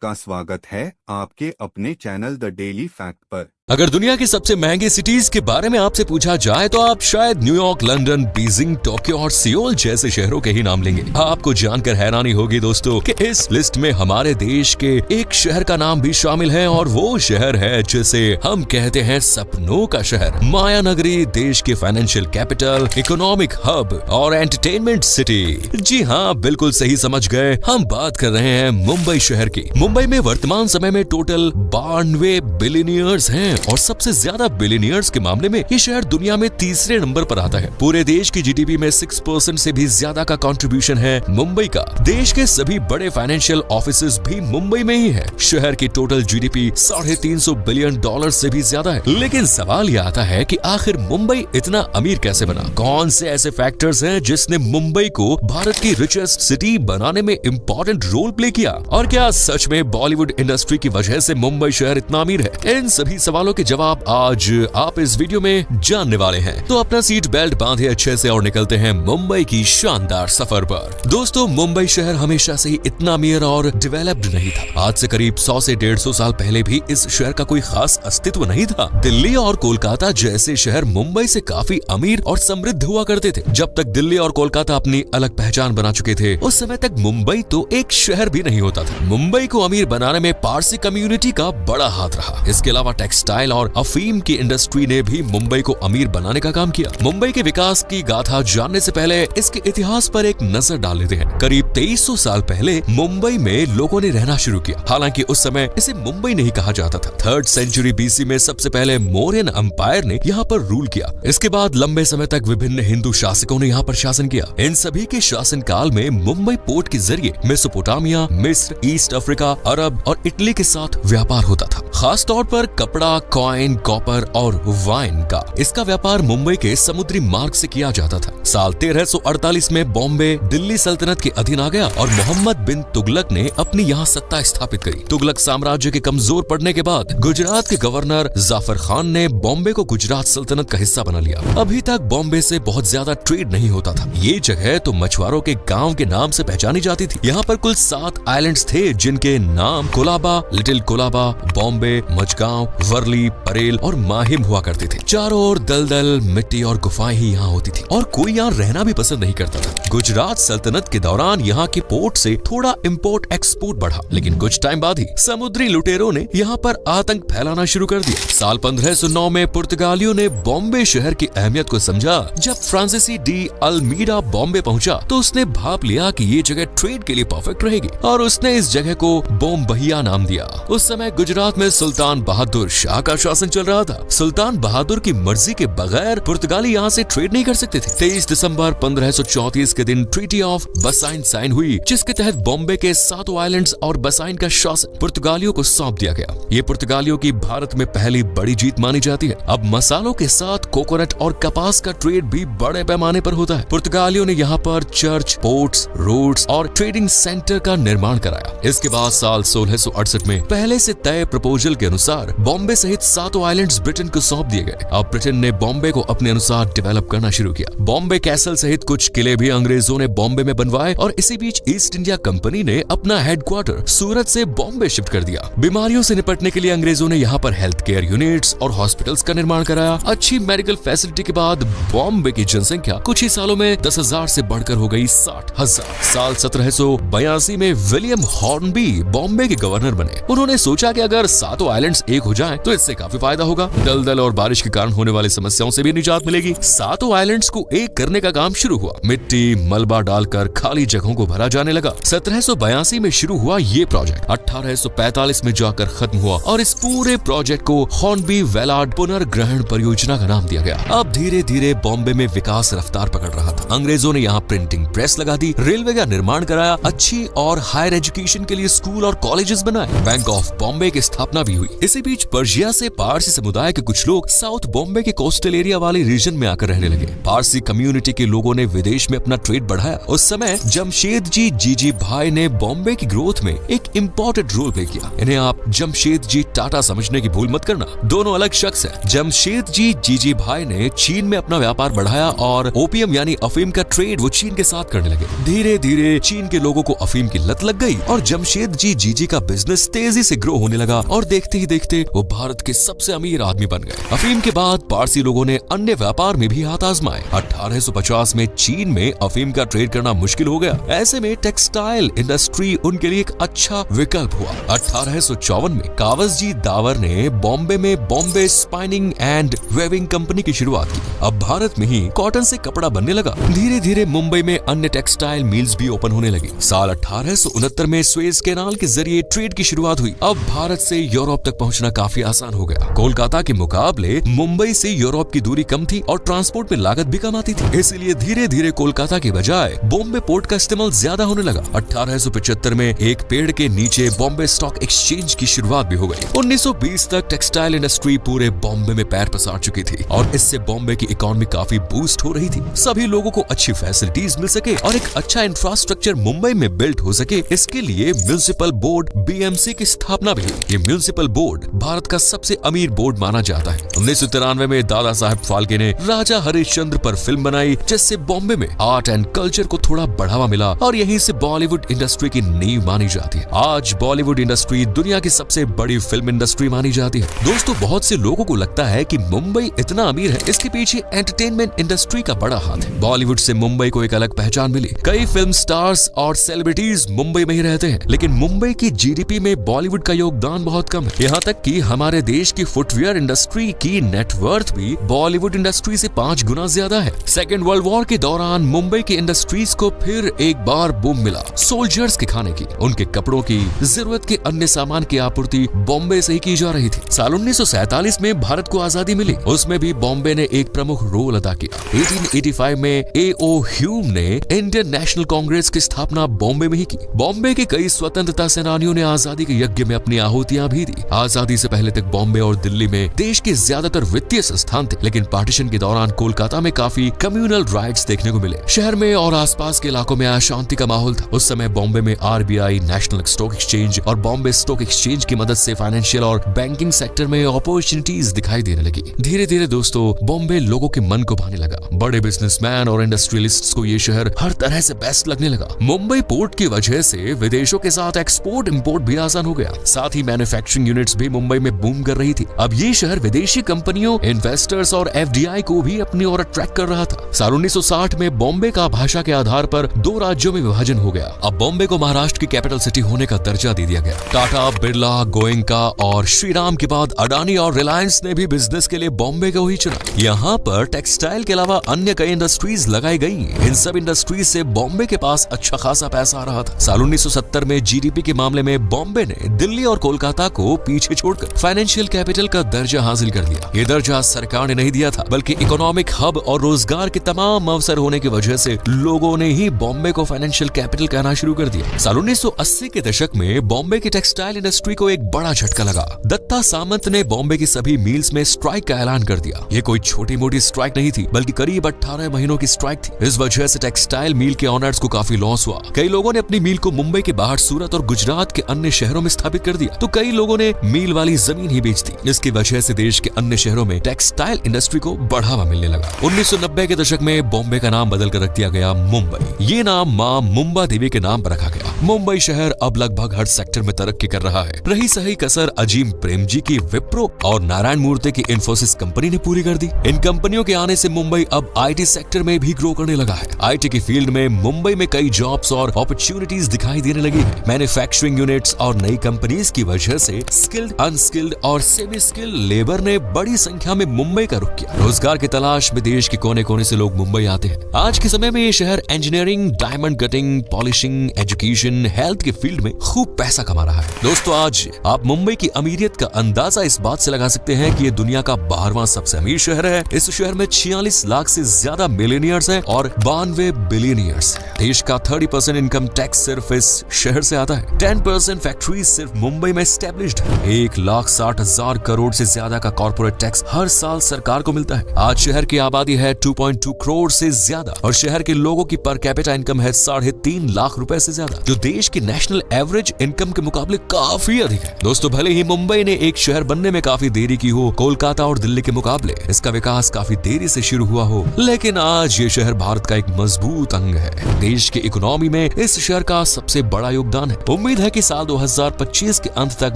आपका स्वागत है आपके अपने चैनल द डेली फैक्ट पर। अगर दुनिया की सबसे महंगी सिटीज के बारे में आपसे पूछा जाए तो आप शायद न्यूयॉर्क, लंदन, बीजिंग, टोक्यो और सियोल जैसे शहरों के ही नाम लेंगे। आपको जानकर हैरानी होगी दोस्तों कि इस लिस्ट में हमारे देश के एक शहर का नाम भी शामिल है और वो शहर है जिसे हम कहते हैं सपनों का शहर। माया नगरी, देश की फाइनेंशियल कैपिटल, इकोनॉमिक हब और एंटरटेनमेंट सिटी। जी हाँ, बिल्कुल सही समझ गए, हम बात कर रहे हैं मुंबई शहर की। मुंबई में वर्तमान समय में टोटल 92 बिलियनियर्स हैं और सबसे ज्यादा बिलियनियर्स के मामले में ये शहर दुनिया में तीसरे नंबर पर आता है। पूरे देश की जीडीपी में 6% से भी ज्यादा का कंट्रीब्यूशन है मुंबई का। देश के सभी बड़े फाइनेंशियल ऑफिसेज भी मुंबई में ही है। शहर की टोटल जीडीपी $350 बिलियन से भी ज्यादा है। लेकिन सवाल ये आता है कि आखिर मुंबई इतना अमीर कैसे बना? कौन से ऐसे फैक्टर्स हैं जिसने मुंबई को भारत की रिचेस्ट सिटी बनाने में इम्पोर्टेंट रोल प्ले किया? और क्या सच में बॉलीवुड इंडस्ट्री की वजह से मुंबई शहर इतना अमीर है? इन सभी सवालों के जवाब आज आप इस वीडियो में जानने वाले हैं। तो अपना सीट बेल्ट बांधे अच्छे से और निकलते हैं मुंबई की शानदार सफर पर। दोस्तों, मुंबई शहर हमेशा से ही इतना अमीर और डेवलप्ड नहीं था। आज से करीब 100 से 150 साल पहले भी इस शहर का कोई खास अस्तित्व नहीं था। दिल्ली और कोलकाता जैसे शहर मुंबई से काफी अमीर और समृद्ध हुआ करते थे। जब तक दिल्ली और कोलकाता अपनी अलग पहचान बना चुके थे, उस समय तक मुंबई तो एक शहर भी नहीं होता था। मुंबई को अमीर बनाने में पारसी कम्युनिटी का बड़ा हाथ रहा। इसके अलावा टेक्सटाइल और अफीम की इंडस्ट्री ने भी मुंबई को अमीर बनाने का काम किया। मुंबई के विकास की गाथा जानने से पहले इसके इतिहास पर एक नजर डाल लेते हैं। करीब 2300 साल पहले मुंबई में लोगों ने रहना शुरू किया। हालांकि उस समय इसे मुंबई नहीं कहा जाता था। 3rd सेंचुरी बीसी में सबसे पहले मौर्यन एम्पायर ने यहाँ पर रूल किया। इसके बाद लंबे समय तक विभिन्न हिंदू शासकों ने यहाँ पर शासन किया। इन सभी के शासन काल में मुंबई पोर्ट के जरिए मेसोपोटामिया, मिस्र, ईस्ट अफ्रीका, अरब और इटली के साथ व्यापार होता था। खास तौर पर कपड़ा, कॉइन, कॉपर और वाइन का इसका व्यापार मुंबई के समुद्री मार्ग से किया जाता था। साल 1348 में बॉम्बे दिल्ली सल्तनत के अधीन आ गया और मोहम्मद बिन तुगलक ने अपनी यहाँ सत्ता स्थापित करी। तुगलक साम्राज्य के कमजोर पड़ने के बाद गुजरात के गवर्नर जाफर खान ने बॉम्बे को गुजरात सल्तनत का हिस्सा बना लिया। अभी तक बॉम्बे से बहुत ज्यादा ट्रेड नहीं होता था। ये जगह तो मछुआरों के गाँव के नाम से पहचानी जाती थी। यहाँ पर कुल 7 आइलैंड्स थे जिनके नाम कोलाबा, लिटिल कोलाबा, बॉम्बे, मचगांव, वर्ली, परेल और माहिम हुआ करते थे। चारों ओर दलदल, मिट्टी और गुफाएं ही यहाँ होती थी और कोई यहाँ रहना भी पसंद नहीं करता था। गुजरात सल्तनत के दौरान यहाँ के पोर्ट से थोड़ा इंपोर्ट एक्सपोर्ट बढ़ा, लेकिन कुछ टाइम बाद ही समुद्री लुटेरों ने यहाँ पर आतंक फैलाना शुरू कर दिया। साल 1509 में पुर्तगालियों ने बॉम्बे शहर की अहमियत को समझा। जब फ्रांसीसी डी अल्मीडा बॉम्बे पहुंचा तो उसने भाप लिया कि ये जगह ट्रेड के लिए परफेक्ट रहेगी और उसने इस जगह को बोम्बहिया नाम दिया। उस समय गुजरात में सुल्तान बहादुर शाह का शासन चल रहा था। सुल्तान बहादुर की मर्जी के बगैर पुर्तगाली यहाँ से ट्रेड नहीं कर सकते थे। 23 दिसंबर 1534 के दिन ट्रीटी ऑफ बसाइन साइन हुई, जिसके तहत बॉम्बे के 7 आइलैंड्स और बसाइन का शासन पुर्तगालियों को सौंप दिया गया। ये पुर्तगालियों की भारत में पहली बड़ी जीत मानी जाती है। अब मसालों के साथ कोकोनट और कपास का ट्रेड भी बड़े पैमाने पर होता है। पुर्तगालियों ने यहाँ पर चर्च, पोर्ट्स, रोड्स और ट्रेडिंग सेंटर का निर्माण कराया। इसके बाद साल 1668 में पहले से तय प्रपोजल के अनुसार बॉम्बे सहित 7 आइलैंड्स ब्रिटेन को सौंप दिए गए। अब ब्रिटेन ने बॉम्बे को अपने अनुसार डेवलप करना शुरू किया। बॉम्बे कैसल सहित कुछ किले भी अंग्रेजों ने बॉम्बे में बनवाए और इसी बीच ईस्ट इंडिया कंपनी ने अपना हेडक्वार्टर सूरत से बॉम्बे शिफ्ट कर दिया। बीमारियों से निपटने के लिए अंग्रेजों ने यहाँ पर हेल्थ केयर यूनिट्स और हॉस्पिटल्स का निर्माण कराया। अच्छी मेडिकल फैसिलिटी के बाद बॉम्बे की जनसंख्या कुछ ही सालों में 10,000 से बढ़कर हो गई 60,000। साल 1782 में विलियम हॉर्नबी बॉम्बे के गवर्नर बने। उन्होंने सोचा कि अगर 7 आइलैंड्स एक हो जाएं तो इससे काफी फायदा होगा। दलदल और बारिश के कारण होने वाली समस्याओं से भी निजात मिलेगी। 7 आइलैंड्स को एक करने का काम शुरू हुआ। मिट्टी, मलबा डालकर खाली जगहों को भरा जाने लगा। 1782 में शुरू हुआ ये प्रोजेक्ट 1845 में जाकर खत्म हुआ और इस पूरे प्रोजेक्ट को हॉर्नबी वेलार्ड पुनर्ग्रहण परियोजना का नाम दिया गया। अब धीरे धीरे बॉम्बे में विकास रफ्तार पकड़ रहा था। अंग्रेजों ने यहाँ प्रिंटिंग प्रेस लगा दी, रेलवे का निर्माण कराया, अच्छी और हायर एजुकेशन के लिए स्कूल और कॉलेजेस बनाए। बैंक ऑफ बॉम्बे की स्थापना भी हुई। इसी बीच पर्शिया से पारसी समुदाय के कुछ लोग साउथ बॉम्बे के कोस्टल एरिया वाले रीजन में आकर रहने लगे। पारसी कम्युनिटी के लोगों ने विदेश में अपना ट्रेड बढ़ाया। उस समय जमशेदजी जीजी भाई ने बॉम्बे की ग्रोथ में एक इम्पोर्टेंट रोल प्ले किया। इन्हें आप जमशेदजी टाटा समझने की भूल मत करना, दोनों अलग शख्स हैं। जमशेदजी जीजी भाई ने चीन में अपना व्यापार बढ़ाया और ओपियम यानी अफीम का ट्रेड वो चीन के साथ करने लगे। धीरे धीरे चीन के लोगों को अफीम की लत लग गई और जमशेदजी जीजी का बिजनेस तेजी से ग्रो होने लगा और देखते ही देखते वो भारत के सबसे अमीर आदमी बन गए। अफीम के बाद पारसी लोगों ने अन्य व्यापार में भी हाथ आजमाए। 1850 में चीन में अफीम का ट्रेड करना मुश्किल हो गया। ऐसे में टेक्सटाइल इंडस्ट्री उनके लिए एक अच्छा विकल्प हुआ। 1854 में कावसजी दावर ने बॉम्बे में Bombay spinning and weaving company की शुरुआत की। अब भारत में ही कॉटन से कपड़ा बनने लगा। धीरे धीरे मुंबई में अन्य टेक्सटाइल मिल्स भी ओपन होने लगी। साल 1869 में सुएज कैनाल के जरिए ट्रेड की शुरुआत हुई। अब भारत से यूरोप तक पहुंचना काफी आसान हो गया। कोलकाता के मुकाबले मुंबई से यूरोप की दूरी कम थी और ट्रांसपोर्ट में लागत भी कम आती थी। इसलिए धीरे धीरे कोलकाता के बजाय बॉम्बे पोर्ट का इस्तेमाल ज्यादा होने लगा। 1875 में एक पेड़ के नीचे बॉम्बे स्टॉक एक्सचेंज की शुरुआत भी हो गई। 1920 तक टेक्सटाइल इंडस्ट्री पूरे बॉम्बे में पैर पसार चुकी थी और इससे बॉम्बे की इकोनॉमी काफी बूस्ट हो रही थी। सभी लोगों को अच्छी फैसिलिटीज मिल सके और एक अच्छा इंफ्रास्ट्रक्चर मुंबई में बिल्ड हो सके, इसके लिए म्युनिसिपल बोर्ड बीएमसी की स्थापना भी हुई। ये म्युनिसिपल बोर्ड भारत का सबसे अमीर बोर्ड माना जाता है। 1993 में दादा साहब फाल्के ने राजा हरिश्चंद्र पर फिल्म बनाई, जिससे बॉम्बे में आर्ट एंड कल्चर को थोड़ा बढ़ावा मिला और यहीं से बॉलीवुड इंडस्ट्री की नींव मानी जाती है। आज बॉलीवुड इंडस्ट्री दुनिया की सबसे बड़ी फिल्म इंडस्ट्री मानी जाती है। दोस्तों, बहुत से लोगों को लगता है कि मुंबई इतना अमीर है, इसके पीछे एंटरटेनमेंट इंडस्ट्री का बड़ा हाथ है। बॉलीवुड से मुंबई को एक अलग पहचान मिली। कई फिल्म स्टार्स और सेलिब्रिटीज मुंबई में ही रहते हैं, लेकिन मुंबई की जीडीपी में बॉलीवुड का योगदान बहुत कम है। यहाँ तक कि हमारे देश की फुटवियर इंडस्ट्री की नेटवर्थ भी बॉलीवुड इंडस्ट्री से 5 गुना ज्यादा है। सेकेंड वर्ल्ड वॉर के दौरान मुंबई की इंडस्ट्रीज को फिर एक बार बूम मिला। सोल्जर्स के खाने की, उनके कपड़ों की, जरूरत के अन्य सामान की आपूर्ति बॉम्बे से ही की जा रही थी। साल 1947 में भारत को आजादी मिली, उसमें भी बॉम्बे ने एक प्रमुख रोल अदा किया। 1885 में ए.ओ. ह्यूम ने इंडियन नेशनल कांग्रेस की स्थापना बॉम्बे में ही की। बॉम्बे के कई स्वतंत्रता सेनानियों ने आजादी के यज्ञ में अपनी आहुतियां भी दी। आजादी से पहले तक बॉम्बे और दिल्ली में देश के ज्यादातर वित्तीय संस्थान थे, लेकिन पार्टीशन के दौरान कोलकाता में काफी कम्युनल राइट्स देखने को मिले। शहर में और आसपास के इलाकों में अशांति का माहौल था। उस समय बॉम्बे में आरबीआई, नेशनल स्टॉक एक्सचेंज और बॉम्बे स्टॉक एक्सचेंज की मदद से फाइनेंशियल और बैंकिंग सेक्टर में अपॉर्चुनिटीज दिखाई देने लगी। धीरे धीरे दोस्तों, बॉम्बे लोगों के मन को भाने लगा। बड़े बिजनेसमैन और इंडस्ट्रियलिस्ट्स को ये शहर हर तरह से बेस्ट लगने लगा। मुंबई पोर्ट की वजह से विदेशों के साथ एक्सपोर्ट इंपोर्ट भी आसान हो गया। साथ ही मैन्युफैक्चरिंग यूनिट्स भी मुंबई में बूम कर रही थी। अब ये शहर विदेशी कंपनियों, इन्वेस्टर्स और एफडीआई को भी अपनी ओर अट्रैक्ट कर रहा था। साल 1960 में बॉम्बे का भाषा के आधार पर 2 राज्यों में विभाजन हो गया। अब बॉम्बे को महाराष्ट्र की कैपिटल सिटी होने का दर्जा दे दिया गया। टाटा, बिरला, गोयंका और श्रीराम के बाद अडानी और रिलायंस ने भी बिजनेस के लिए बॉम्बे को ही चुना। यहाँ पर टेक्सटाइल के अलावा अन्य कई इंडस्ट्रीज लगाई गई। इन सब इंडस्ट्रीज से बॉम्बे के पास अच्छा खासा पैसा आ रहा था। साल 1970 में जीडीपी के मामले में बॉम्बे ने दिल्ली और कोलकाता को पीछे छोड़कर फाइनेंशियल कैपिटल का दर्जा हासिल कर लिया। ये दर्जा सरकार ने नहीं दिया था, बल्कि इकोनॉमिक हब और रोजगार के तमाम अवसर होने की वजह से लोगों ने ही बॉम्बे को फाइनेंशियल कैपिटल कहना शुरू कर दिया। साल 1980 के दशक में बॉम्बे की टेक्सटाइल इंडस्ट्री को एक बड़ा झटका लगा। दत्ता सामंत ने बॉम्बे की सभी मिल्स में स्ट्राइक का ऐलान कर दिया। ये कोई छोटी मोटी स्ट्राइक नहीं थी, बल्कि करीब 18 महीनों की स्ट्राइक थी। इस वजह से टेक्सटाइल मिल के ऑनर्स को काफी लॉस हुआ। कई लोगों ने अपनी मिल को मुंबई के बाहर सूरत और गुजरात के अन्य शहरों में स्थापित कर दिया, तो कई लोगों ने मिल वाली जमीन ही बेच दी। इसकी वजह से देश के अन्य शहरों में टेक्सटाइल इंडस्ट्री को बढ़ावा मिलने लगा। 1990 के दशक में बॉम्बे का नाम बदलकर रख दिया गया मुंबई। ये नाम मां मुंबा देवी के नाम पर रखा गया। मुंबई शहर अब लगभग हर सेक्टर में तरक्की कर रहा है। रही सही कसर अजीम प्रेमजी की विप्रो और नारायण मूर्ति की इंफोसिस कंपनी ने पूरी कर दी। इन कंपनियों के आने से मुंबई अब आईटी सेक्टर में भी ग्रो करने लगा है। आईटी की फील्ड में मुंबई में कई जॉब्स और अपॉर्चुनिटीज दिखाई देने लगी है। मैन्युफैक्चरिंग यूनिट्स और नई कंपनीज की वजह से स्किल्ड, अनस्किल्ड और सेमी स्किल्ड लेबर ने बड़ी संख्या में मुंबई का रुख किया। रोजगार की तलाश में देश के कोने कोने से लोग मुंबई आते हैं। आज के समय में ये शहर engineering, diamond cutting, polishing, education, education, health के फील्ड में खूब पैसा कमा रहा है। दोस्तों, आज आप मुंबई की अमीरियत का अंदाजा इस बात से लगा सकते हैं कि ये दुनिया का 12वां सबसे अमीर शहर है। इस शहर में 46 लाख से ज्यादा मिलेनियर्स हैं और 92 बिलियनियर्स हैं। देश का 30% इनकम टैक्स सिर्फ इस शहर से आता है। 10% फैक्ट्रीज सिर्फ मुंबई में एस्टेब्लिश्ड है। 1,60,000 करोड़ से ज्यादा का कॉर्पोरेट टैक्स हर साल सरकार को मिलता है। आज शहर की आबादी है 2.2 करोड़ से ज्यादा और शहर के लोगों की पर कैपिटा इनकम है 3.5 लाख रुपए से ज्यादा, जो देश की नेशनल एवरेज इनकम के मुकाबले काफी अधिक है। दोस्तों, भले ही मुंबई ने एक शहर बनने में काफी देरी की हो, कोलकाता और दिल्ली के मुकाबले इसका विकास काफी देरी से शुरू हुआ हो, लेकिन आज ये शहर भारत का एक मजबूत अंग है। देश की इकोनॉमी में इस शहर का सबसे बड़ा योगदान है। उम्मीद है कि साल 2025 के अंत तक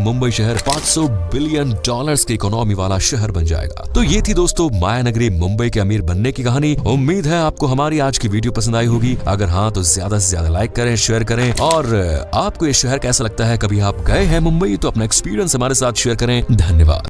मुंबई शहर $500 बिलियन की इकोनॉमी वाला शहर बन जाएगा। तो ये थी दोस्तों माया नगरी मुंबई के अमीर बनने की कहानी। उम्मीद है आपको हमारी आज की वीडियो पसंद आई होगी। अगर हाँ तो ज्यादा से ज्यादा लाइक करें, शेयर करें, और आपको ये शहर कैसा लगता है, कभी आप गए हैं मुंबई तो अपना एक्सपीरियंस हमारे साथ शेयर करें। धन्यवाद।